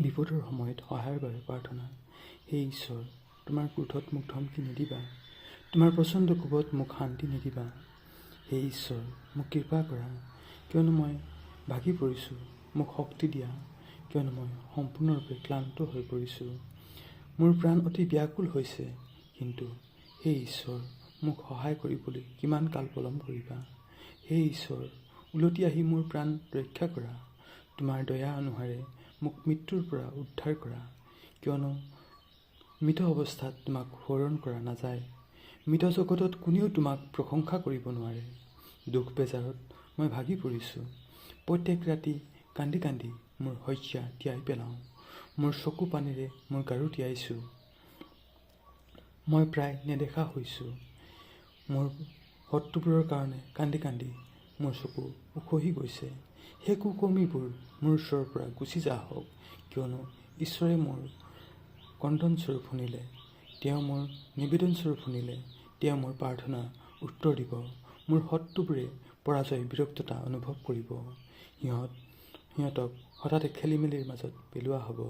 বিপদৰ সময়ত সহায়ৰ বাবে প্ৰাৰ্থনা। হে ঈশ্বৰ, তোমাৰ ক্ৰোধত মোক ধমকি নিদিবা, তোমাৰ প্ৰচণ্ড কোপত মোক শান্তি নিদিবা। হে ঈশ্বৰ, মোক কৃপা কৰা, কিয়নো মই ভাগি পৰিছোঁ। মোক শক্তি দিয়া, কিয়নো মই সম্পূৰ্ণৰূপে ক্লান্ত হৈ পৰিছোঁ। মোৰ প্ৰাণ অতি ব্যাকুল হৈছে, কিন্তু হে ঈশ্বৰ, মোক সহায় কৰিবলৈ কিমান কাল পলম কৰিবা। হে ঈশ্বৰ, উলটি আহি মোৰ প্ৰাণ ৰক্ষা কৰা। তোমাৰ দয়া অনুসাৰে মোক মৃত্যুৰ পৰা উদ্ধাৰ কৰা, কিয়নো মৃত অৱস্থাত তোমাক সোঁৱৰণ কৰা নাযায়। মৃত জগতত কোনেও তোমাক প্ৰশংসা কৰিব নোৱাৰে। দুখ বেজাৰত মই ভাগি পৰিছোঁ। প্ৰত্যেক ৰাতি কান্দি কান্দি মোৰ শয্যা তিয়াই পেলাওঁ। মোৰ চকু পানীৰে মোৰ গাৰু তিয়াইছোঁ। মই প্ৰায় নেদেখা হৈছোঁ। মোৰ শত্ৰুবোৰৰ কাৰণে কান্দি কান্দি মোৰ চকু উখহি গৈছে। সেই কুকৰ্মীবোৰ মোৰ ওচৰৰ পৰা গুচি যাওক, কিয়নো ঈশ্বৰে মোৰ ক্ৰন্দনস্বৰূপ শুনিলে। তেওঁ মোৰ নিবেদনস্বৰূপ শুনিলে। তেওঁ মোৰ প্ৰাৰ্থনা উত্তৰ দিব। মোৰ শত্ৰুবোৰে পৰাজয় বিৰক্ততা অনুভৱ কৰিব। সিহঁতক হঠাতে খেলিমেলিৰ মাজত পেলোৱা হ'ব।